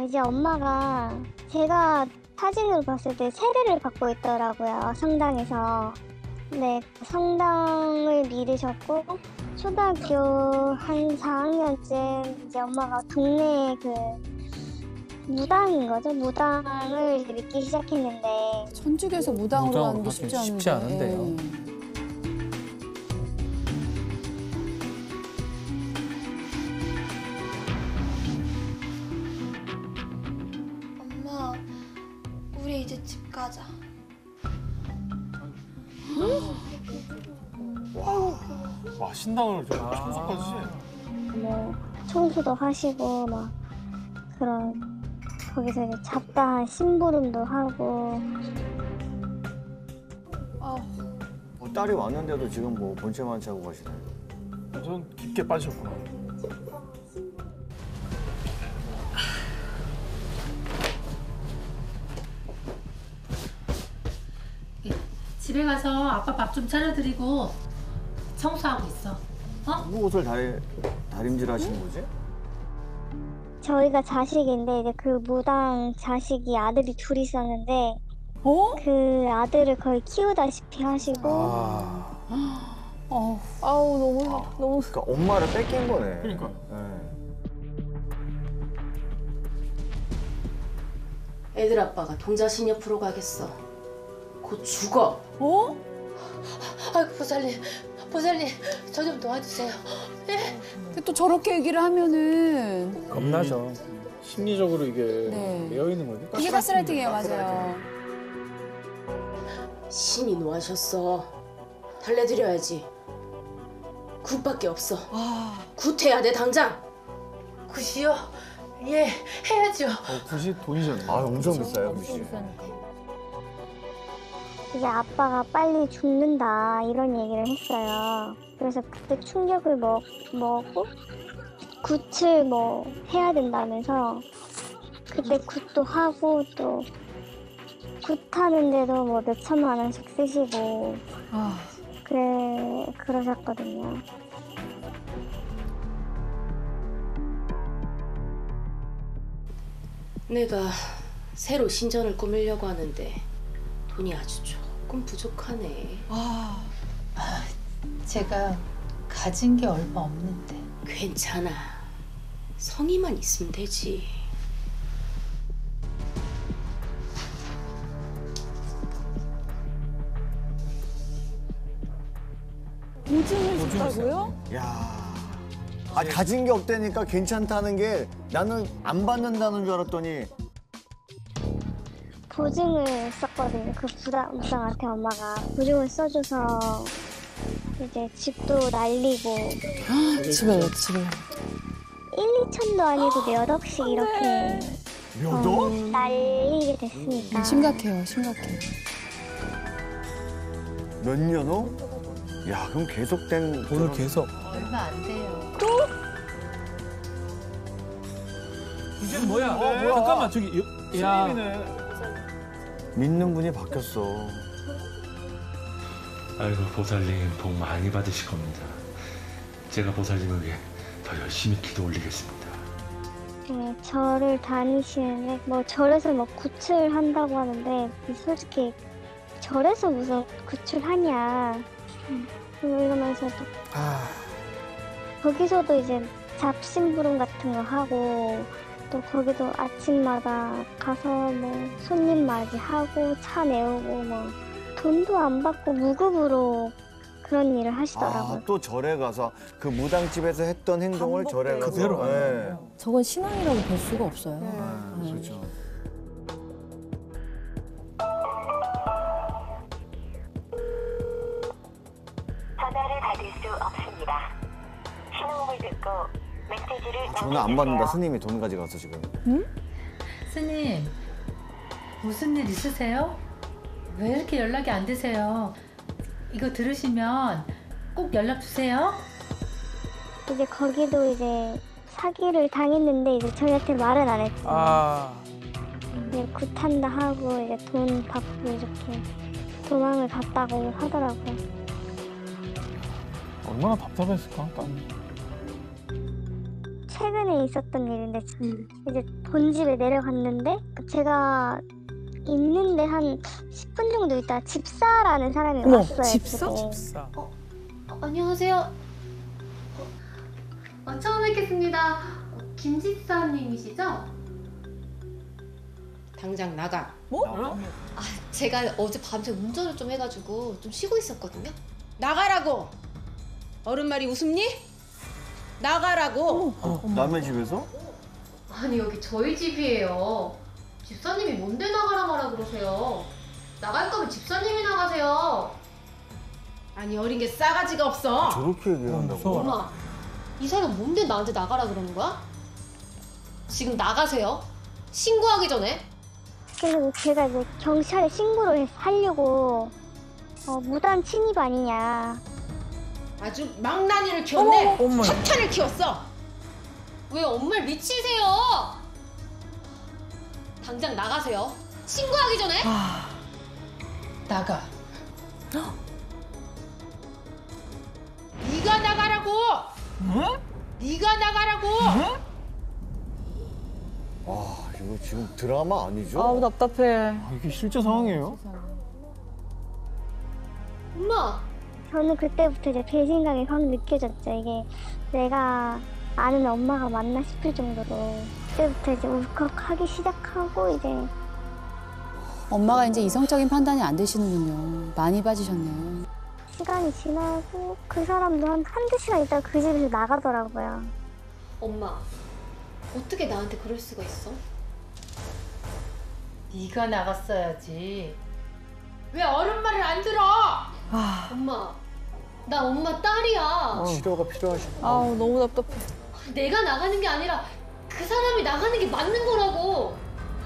이제 엄마가 제가 사진으로 봤을 때 세례를 받고 있더라고요, 성당에서. 네, 성당을 믿으셨고 초등학교 한 4학년쯤 이제 엄마가 동네 그 무당인 거죠? 무당을 이제 믿기 시작했는데 천주교에서 무당으로 가는 게 쉽지 않은데. 쉽지 않은데요. 엄마, 우리 이제 집 가자. 와, 신당을 저 청소까지. 뭐 청소도 하시고 막 그런 거기서 이제 잡다한 심부름도 하고. 딸이 왔는데도 지금 뭐 본체만 차고 가시네. 전 깊게 빠지셨구나. 집에 가서 아빠 밥 좀 차려드리고 청소하고 있어. 누구 옷을 다림질 하시는 거지? 저희가 자식인데 이제 그 무당 자식이 아들이 둘 있었는데 그 아들을 거의 키우다시피 하시고. 아우 너무. 그러니까 엄마를 뺏긴 거네. 그러니까. 애들 아빠가 동자신 옆으로 가겠어. 곧 죽어. 아이고 보살님 저 좀 도와주세요. 근데 또 저렇게 얘기를 하면은 겁나죠. 심리적으로 이게 네. 되어 있는 거지. 이게 가스라이팅이에요, 맞아요. 신이 노하셨어. 달래드려야지. 굿밖에 없어. 굿해야 돼 당장. 굿이요? 예, 해야죠. 굿이 돈이잖아요. 아, 엄청 비싸요, 굿이. 이제 아빠가 빨리 죽는다 이런 얘기를 했어요. 그래서 그때 충격을 먹고 굿을 뭐 해야 된다면서 그때 굿도 하고 또 굿 하는데도 뭐 몇 천만 원씩 쓰시고 그러셨거든요. 내가 새로 신전을 꾸미려고 하는데 돈이 아주 조금 부족하네. 제가 가진 게 얼마 없는데. 괜찮아. 성의만 있으면 되지. 보증을 줬다고요? 야. 아, 가진 게 없다니까 괜찮다는 게 나는 안 받는다는 줄 알았더니. 보증을 썼거든요. 그 무당한테 엄마가 보증을 써줘서 이제 집도 날리고 집에. 1, 2천도 아니고 몇 억씩 이렇게 몇 억? 날리게 됐으니까. 심각해요. 몇 년 후? 야, 그럼 계속된 돈을 계속. 얼마 안 돼요. 이제 뭐야? 잠깐만 저기 야. 믿는 분이 바뀌었어. 아이고 보살님 복 많이 받으실 겁니다. 제가 보살님을 위해 더 열심히 기도 올리겠습니다. 네, 절을 다니시는데 뭐 절에서 뭐 굿을 한다고 하는데 솔직히 절에서 무슨 굿을 하냐 이러면서도 거기서도 이제 잡심부름 같은 거 하고 또 거기도 아침마다 가서 뭐 손님 맞이하고 차 내오고 뭐 돈도 안 받고 무급으로 그런 일을 하시더라고요. 아, 또 절에 가서 그 무당집에서 했던 행동을 절에 가서. 그대로 네. 저건 신앙이라고 볼 수가 없어요. 그렇죠. 전화를 받을 수 없습니다. 신호음을 듣고 메시지를 전화 안 받는다. 스님이 돈 가져가서 지금. 스님 무슨 일 있으세요? 왜 이렇게 연락이 안 되세요? 이거 들으시면 꼭 연락 주세요. 이제 거기도 이제 사기를 당했는데 이제 저희한테 말은 안 했어요. 이제 굿한다 하고 이제 돈 받고 이렇게 도망을 갔다고 하더라고요. 얼마나 답답했을까? 최근에 있었던 일인데 이제 본집에 내려갔는데 제가 있는데 한 10분 정도 있다 집사라는 사람이 왔어요. 집에. 안녕하세요. 처음 뵙겠습니다. 김 집사님이시죠? 당장 나가. 제가 어제 밤새 운전을 좀 해가지고 좀 쉬고 있었거든요. 나가라고. 어른 말이 웃음니? 나가라고. 남의 집에서? 아니 여기 저희 집이에요. 집사님이 뭔데 나가라 말아 그러세요. 나갈 거면 집사님이 나가세요. 아니 어린 게 싸가지가 없어. 저렇게 얘기한다고? 엄마, 이 사람 뭔데 나한테 나가라 그러는 거야? 지금 나가세요. 신고하기 전에. 그래서 제가 이제 경찰에 신고를 하려고 무단 침입 아니냐. 아주 망나니를 키웠네. 석탄을 키웠어. 왜 엄마를 미치세요? 당장 나가세요. 신고하기 전에. 나가. 네가 나가라고. 네가 나가라고. 아, 이거 지금 드라마 아니죠? 아우 답답해. 아, 이게 실제 상황이에요? 엄마. 저는 그때부터 이제 배신감이 확 느껴졌죠. 이게 내가 아는 엄마가 맞나 싶을 정도로 그때부터 이제 울컥하기 시작하고 이제 엄마가 이제 이성적인 판단이 안 되시는군요. 많이 빠지셨네요. 시간이 지나고 그 사람도 한두 시간 있다가 그 집에서 나가더라고요. 엄마. 어떻게 나한테 그럴 수가 있어? 네가 나갔어야지. 왜 어른 말을 안 들어? 엄마. 나 엄마 딸이야. 치료가 필요하시구나. 아우 너무 답답해. 내가 나가는 게 아니라 그 사람이 나가는 게 맞는 거라고.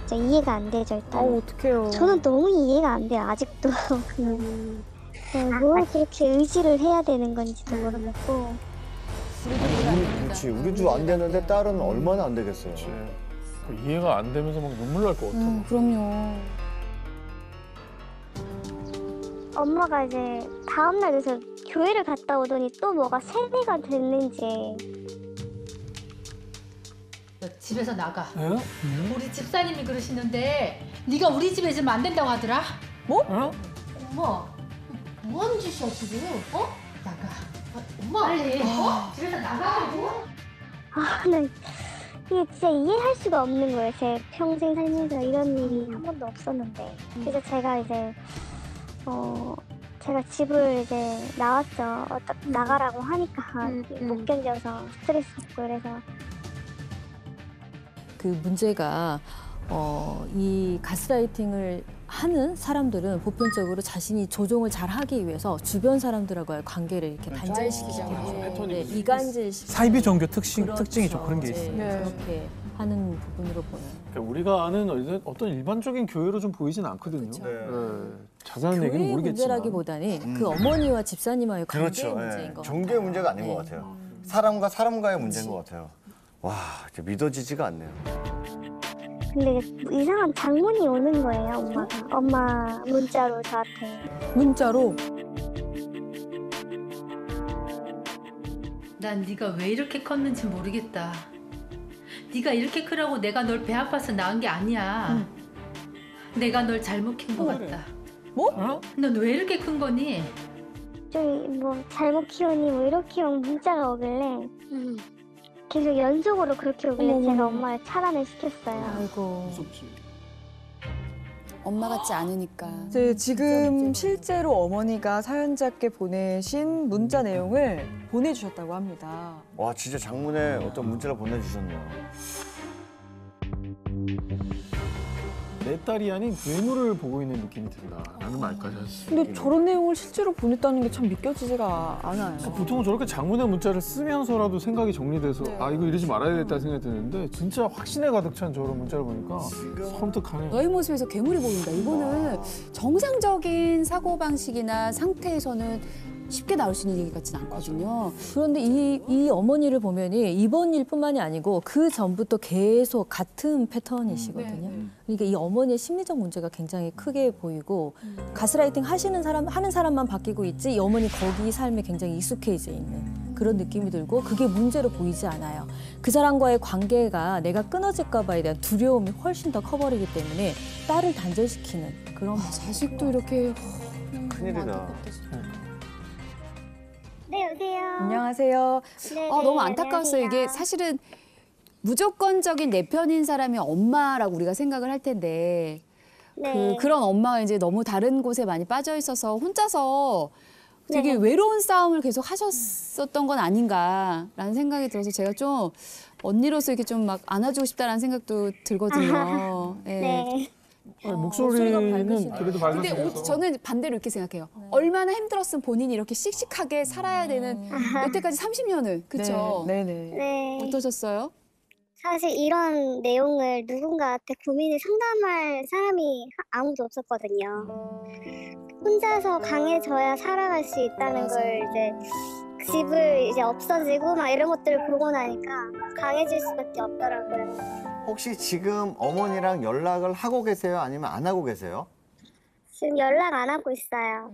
진짜 이해가 안 되죠 일단. 어떡해요. 저는 너무 이해가 안 돼요 아직도. 그냥 뭘 그렇게 의지를 해야 되는 건지도 모르겠고. 그렇지. 우리도 안 되는데 딸은 얼마나 안 되겠어요. 그 이해가 안 되면서 막 눈물 날 것 같아. 그럼요. 엄마가 이제 다음날 그래서 교회를 갔다 오더니 또 뭐가 세뇌가 됐는지 너 집에서 나가. 에? 우리 집사님이 그러시는데 네가 우리 집에 있으면 안 된다고 하더라. 어? 엄마. 뭐 하는 짓이야 지금? 나가. 엄마. 빨리. 집에서 나가라고. 나 이게 진짜 이해할 수가 없는 거예요. 제 평생 살면서 이런 일이 한 번도 없었는데. 그래서 제가 이제 제가 집을 이제 나왔죠. 나가라고 하니까 못 견뎌서 스트레스 받고 그래서. 그 문제가 이 가스라이팅을 하는 사람들은 보편적으로 자신이 조종을 잘 하기 위해서 주변 사람들하고의 관계를 이렇게 단절시키기 때문에 이간질 사이비 종교 특징이죠. 그런 게 있어요. 그렇게 하는 부분으로 보여요. 그러니까 우리가 아는 어떤 일반적인 교회로 좀 보이진 않거든요. 자세한 얘기는 교회의 모르겠지만. 문제라기보다는 그 어머니와 집사님과의 관계의 그렇죠. 문제인 것 같아요. 종교의 문제가 아닌 것 같아요. 사람과 사람과의 문제인 것 같아요. 와, 진짜 믿어지지가 않네요. 근데 이제 이상한 장문이 오는 거예요, 엄마가. 엄마 문자로 저한테. 문자로? 난 네가 왜 이렇게 컸는지 모르겠다. 네가 이렇게 크라고 내가 널 배 아파서 낳은 게 아니야. 내가 널 잘못 키운 것 같다. 뭐? 넌 왜 이렇게 큰 거니? 좀 뭐 잘못 키우니 뭐 이렇게 막 문자가 오길래 계속 연속으로 그렇게 오길래 제가 엄마를 차단을 시켰어요. 아이고. 무섭지. 엄마 같지 않으니까. 지금 실제로 어머니가 사연자께 보내신 문자 내용을 보내주셨다고 합니다. 와, 진짜 장문에 어떤 문자를 보내주셨네요. 내 딸이 아닌 괴물을 보고 있는 느낌이 든다. 라는 말까지 하셨어요. 근데 저런 내용을 실제로 보냈다는 게 참 믿겨지지가 않아요. 보통 저렇게 장문의 문자를 쓰면서라도 생각이 정리돼서 네. 아 이거 이러지 말아야겠다 생각이 드는데 진짜 확신에 가득 찬 저런 문자를 보니까 섬뜩하네요. 너의 모습에서 괴물이 보인다. 이거는 정상적인 사고방식이나 상태에서는 쉽게 나올 수 있는 얘기 같진 않거든요. 그런데 이 어머니를 보면이 이번 일뿐만이 아니고 그 전부터 계속 같은 패턴이시거든요. 그러니까 이 어머니의 심리적 문제가 굉장히 크게 보이고 가스라이팅 하는 사람만 바뀌고 있지 이 어머니 거기 삶에 굉장히 익숙해져 있는 그런 느낌이 들고 그게 문제로 보이지 않아요. 그 사람과의 관계가 내가 끊어질까 봐에 대한 두려움이 훨씬 더 커버리기 때문에 딸을 단절시키는 그런 자식도 이렇게 큰일이다. 네, 여보세요. 안녕하세요. 네, 너무 안타까웠어요. 이게 사실은 무조건적인 내 편인 사람이 엄마라고 우리가 생각을 할 텐데 네. 그런 엄마가 이제 너무 다른 곳에 많이 빠져 있어서 혼자서 되게 외로운 싸움을 계속 하셨었던 건 아닌가라는 생각이 들어서 제가 좀 언니로서 이렇게 좀 막 안아주고 싶다라는 생각도 들거든요. 예. 네. 목소리는 그래도 근데 밝으시면서. 저는 반대로 이렇게 생각해요. 얼마나 힘들었으면 본인이 이렇게 씩씩하게 살아야 되는 여태까지 30년을. 그렇죠? 네. 어떠셨어요? 사실 이런 내용을 누군가한테 고민을 상담할 사람이 아무도 없었거든요. 혼자서 강해져야 살아갈 수 있다는 걸 이제 집을 이제 없어지고 막 이런 것들을 보고 나니까 강해질 수밖에 없더라고요. 혹시 지금 어머니랑 연락을 하고 계세요? 아니면 안 하고 계세요? 지금 연락 안 하고 있어요.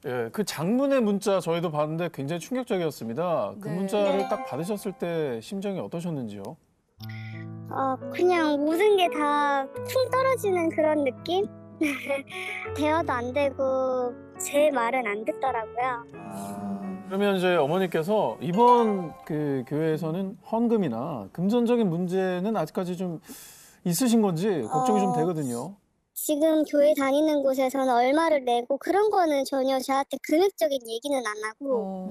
예, 그 장문의 문자 저희도 봤는데 굉장히 충격적이었습니다. 그 문자를 딱 받으셨을 때 심정이 어떠셨는지요? 그냥 모든 게 다 쿵 떨어지는 그런 느낌? 대화도 안 되고 제 말은 안 듣더라고요. 그러면 이제 어머니께서 이번 그 교회에서는 헌금이나 금전적인 문제는 아직까지 좀 있으신 건지 걱정이 좀 되거든요. 지금 교회 다니는 곳에서는 얼마를 내고 그런 거는 전혀 저한테 금액적인 얘기는 안 하고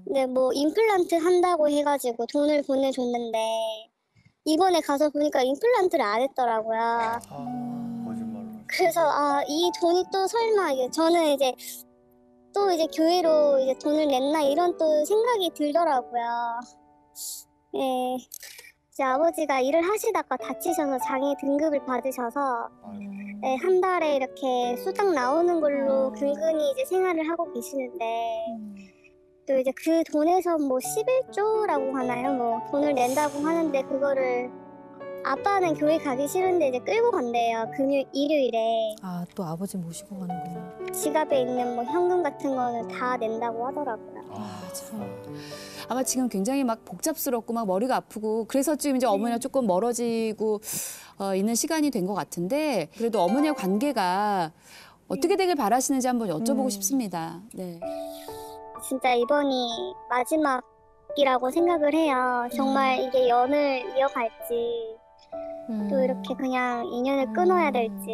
근데 뭐 임플란트 한다고 해가지고 돈을 보내줬는데 이번에 가서 보니까 임플란트를 안 했더라고요. 그래서 이 돈이 또 설마 저는 이제 또 이제 교회로 이제 돈을 냈나 이런 또 생각이 들더라고요. 예. 이제 아버지가 일을 하시다가 다치셔서 장애 등급을 받으셔서 네, 한 달에 이렇게 수당 나오는 걸로 근근히 이제 생활을 하고 계시는데 또 이제 그 돈에서 뭐 11조라고 하나요? 뭐 돈을 낸다고 하는데 그거를 아빠는 교회 가기 싫은데 이제 끌고 간대요. 일요일에. 또 아버지 모시고 가는구나. 지갑에 있는 뭐 현금 같은 거는 다 낸다고 하더라고요. 아마 지금 굉장히 막 복잡스럽고 막 머리가 아프고 그래서 지금 이제 어머니가 조금 멀어지고 있는 시간이 된 것 같은데 그래도 어머니의 관계가 어떻게 되길 바라시는지 한번 여쭤보고 싶습니다. 네. 진짜 이번이 마지막이라고 생각을 해요. 정말 이게 연을 이어갈지 또 이렇게 그냥 인연을 끊어야 될지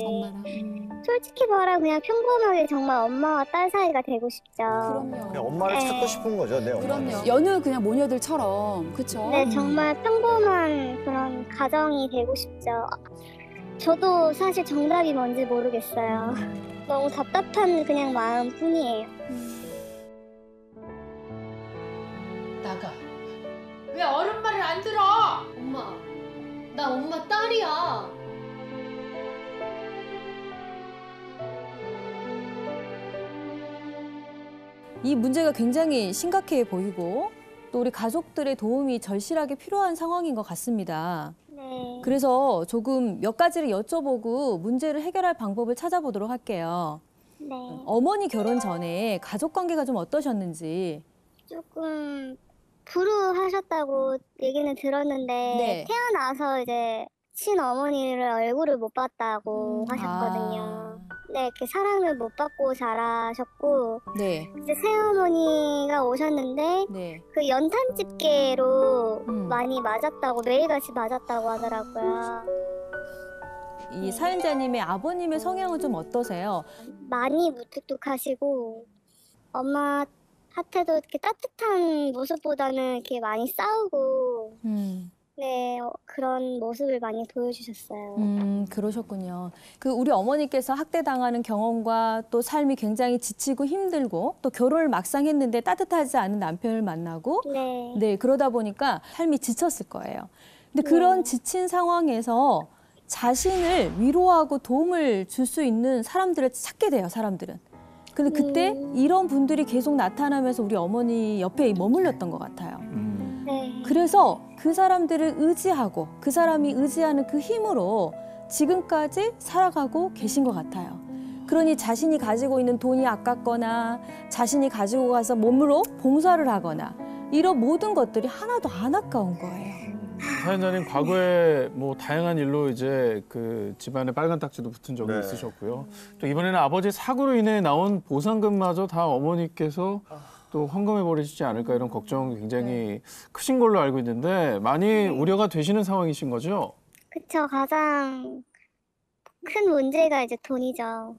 솔직히 말하면 그냥 평범하게 정말 엄마와 딸 사이가 되고 싶죠. 그냥 엄마를 찾고 싶은 거죠, 내 엄마. 그럼요. 여느 그냥 모녀들처럼 그렇죠. 네, 정말 평범한 그런 가정이 되고 싶죠. 저도 사실 정답이 뭔지 모르겠어요. 너무 답답한 그냥 마음뿐이에요. 나가. 왜 어른 말을 안 들어? 엄마, 나 엄마 딸이야. 이 문제가 굉장히 심각해 보이고 또 우리 가족들의 도움이 절실하게 필요한 상황인 것 같습니다. 네. 그래서 조금 몇 가지를 여쭤보고 문제를 해결할 방법을 찾아보도록 할게요. 네. 어머니 결혼 전에 가족 관계가 좀 어떠셨는지. 조금 불우하셨다고 얘기는 들었는데 네. 태어나서 이제 친어머니를 얼굴을 못 봤다고 하셨거든요. 네, 이렇게 사랑을 못 받고 자라셨고 네. 이제 새어머니가 오셨는데 네. 그 연탄 집게로 많이 맞았다고 매일같이 맞았다고 하더라고요. 이 사연자님의 아버님의 성향은 좀 어떠세요? 많이 무뚝뚝하시고 엄마한테도 이렇게 따뜻한 모습보다는 이렇게 많이 싸우고 네, 그런 모습을 많이 보여주셨어요. 그러셨군요. 그 우리 어머니께서 학대당하는 경험과 또 삶이 굉장히 지치고 힘들고 또 결혼을 막상 했는데 따뜻하지 않은 남편을 만나고 네, 그러다 보니까 삶이 지쳤을 거예요. 근데 그런 지친 상황에서 자신을 위로하고 도움을 줄 수 있는 사람들을 찾게 돼요, 사람들은. 근데 그때 이런 분들이 계속 나타나면서 우리 어머니 옆에 머물렀던 것 같아요. 그래서 그 사람들을 의지하고 그 사람이 의지하는 그 힘으로 지금까지 살아가고 계신 것 같아요. 그러니 자신이 가지고 있는 돈이 아깝거나 자신이 가지고 가서 몸으로 봉사를 하거나 이런 모든 것들이 하나도 안 아까운 거예요. 사연자님 과거에 뭐 다양한 일로 이제 그 집안에 빨간 딱지도 붙은 적이 있으셨고요. 또 이번에는 아버지 사고로 인해 나온 보상금마저 다 어머니께서 또 헌금해 버리시지 않을까 이런 걱정이 굉장히 크신 걸로 알고 있는데 많이 우려가 되시는 상황이신 거죠? 그쵸. 가장 큰 문제가 이제 돈이죠.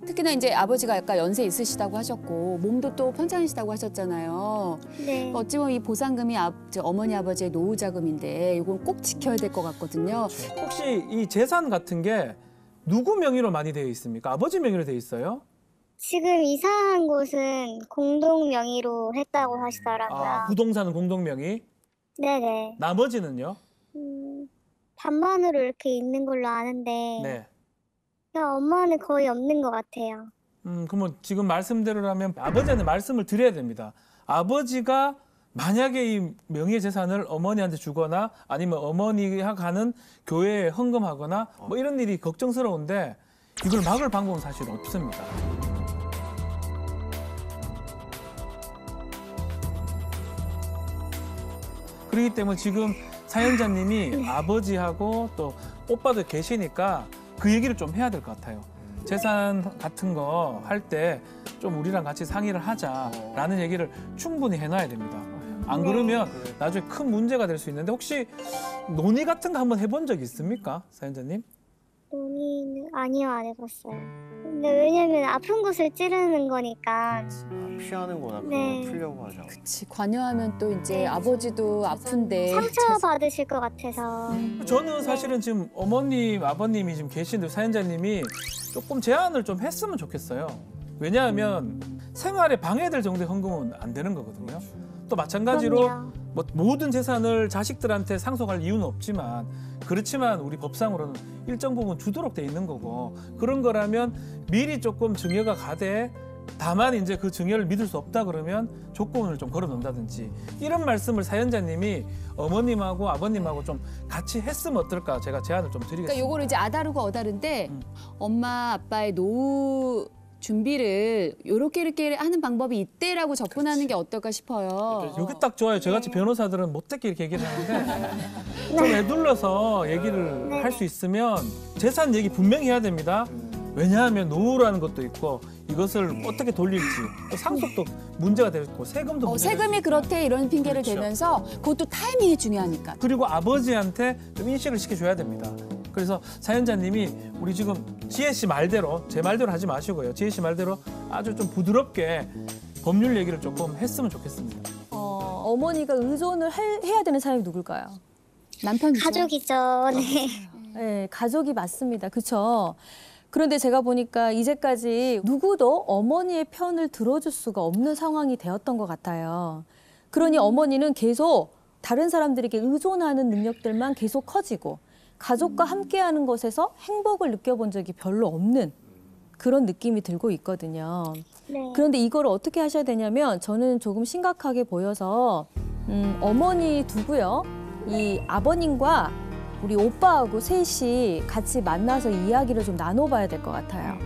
특히나 이제 아버지가 약간 연세 있으시다고 하셨고 몸도 또 편찮으시다고 하셨잖아요. 네. 어찌 보면 이 보상금이 어머니 아버지의 노후 자금인데 이건 꼭 지켜야 될 것 같거든요. 혹시 이 재산 같은 게 누구 명의로 많이 되어 있습니까? 아버지 명의로 되어 있어요? 지금 이사한 곳은 공동 명의로 했다고 하시더라고요. 아, 부동산은 공동 명의? 네네. 나머지는요? 반반으로 이렇게 있는 걸로 아는데 네. 그냥 엄마는 거의 없는 것 같아요. 그러면 지금 말씀대로라면 아버지한테 말씀을 드려야 됩니다. 아버지가 만약에 이 명의 재산을 어머니한테 주거나 아니면 어머니가 가는 교회에 헌금하거나 뭐 이런 일이 걱정스러운데 이걸 막을 방법은 사실 없습니다. 그렇기 때문에 지금 사연자님이 아버지하고 또 오빠도 계시니까 그 얘기를 좀 해야 될 것 같아요. 재산 같은 거 할 때 좀 우리랑 같이 상의를 하자라는 얘기를 충분히 해놔야 됩니다. 안 그러면 나중에 큰 문제가 될 수 있는데 혹시 논의 같은 거 한번 해본 적 있습니까, 사연자님? 논의는 아니요, 안 해봤어요. 근데 왜냐면 아픈 곳을 찌르는 거니까. 피하는구나. 네. 풀려고 하죠. 그치, 관여하면 또 이제 아버지도 아픈데 상처 받으실 것 같아서. 저는 사실은 지금 어머님, 아버님이 지금 계신데 사연자님이 조금 제한을 좀 했으면 좋겠어요. 왜냐하면 생활에 방해될 정도의 헌금은 안 되는 거거든요. 또 마찬가지로 뭐 모든 재산을 자식들한테 상속할 이유는 없지만 그렇지만 우리 법상으로는 일정 부분 주도록 돼 있는 거고 그런 거라면 미리 조금 증여가 가되 다만 이제 그 증여를 믿을 수 없다 그러면 조건을 좀 걸어 놓는다든지 이런 말씀을 사연자님이 어머님하고 아버님하고 좀 같이 했으면 어떨까 제가 제안을 좀 드리겠습니다. 그러니까 요거를 이제 아다르고 어다른데 엄마 아빠의 노후 준비를 요렇게 이렇게 하는 방법이 있대라고 접근하는 게 어떨까 싶어요. 여기 딱 좋아요. 저같이 변호사들은 못되게 이렇게 얘기를 하는데 좀 애둘러서 얘기를 할 수 있으면 재산 얘기 분명히 해야 됩니다. 왜냐하면 노후라는 것도 있고 이것을 어떻게 돌릴지 또 상속도 문제가 될 거고 세금도 문제가 세금이 그렇대 이런 핑계를 대면서 그것도 타이밍이 중요하니까. 그리고 아버지한테 좀 인식을 시켜줘야 됩니다. 그래서 사연자님이 우리 지금 지혜 씨 말대로 제 말대로 하지 마시고요. 지혜 씨 말대로 아주 좀 부드럽게 법률 얘기를 조금 했으면 좋겠습니다. 어머니가 의존을 해야 되는 사람이 누굴까요? 남편이죠. 가족이죠. 네. 네, 가족이 맞습니다. 그렇죠. 그런데 제가 보니까 이제까지 누구도 어머니의 편을 들어줄 수가 없는 상황이 되었던 것 같아요. 그러니 어머니는 계속 다른 사람들에게 의존하는 능력들만 계속 커지고 가족과 함께하는 것에서 행복을 느껴본 적이 별로 없는 그런 느낌이 들고 있거든요. 네. 그런데 이걸 어떻게 하셔야 되냐면 저는 조금 심각하게 보여서 어머니 두고요. 이 아버님과 우리 오빠하고 셋이 같이 만나서 이야기를 좀 나눠봐야 될 것 같아요.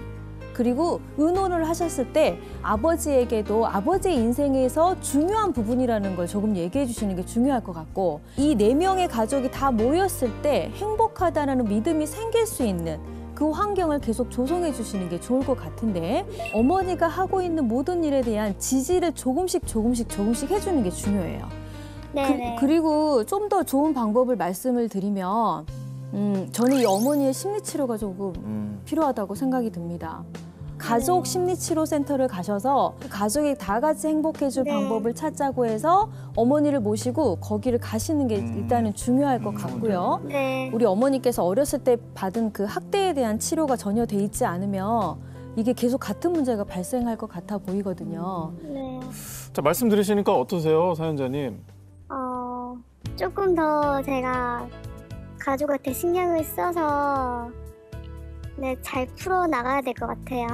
그리고 의논을 하셨을 때 아버지에게도 아버지의 인생에서 중요한 부분이라는 걸 조금 얘기해 주시는 게 중요할 것 같고 이 4명의 가족이 다 모였을 때 행복하다는 믿음이 생길 수 있는 그 환경을 계속 조성해 주시는 게 좋을 것 같은데 어머니가 하고 있는 모든 일에 대한 지지를 조금씩 해주는 게 중요해요. 그리고 좀 더 좋은 방법을 말씀을 드리면 저는 이 어머니의 심리치료가 조금 필요하다고 생각이 듭니다. 가족 심리치료센터를 가셔서 가족이 다 같이 행복해질 방법을 찾자고 해서 어머니를 모시고 거기를 가시는 게 일단은 중요할 것 같고요. 우리 어머니께서 어렸을 때 받은 그 학대에 대한 치료가 전혀 돼 있지 않으면 이게 계속 같은 문제가 발생할 것 같아 보이거든요. 자, 말씀 들으시니까 어떠세요, 사연자님? 조금 더 제가 가족한테 신경을 써서 잘 풀어 나가야 될 것 같아요.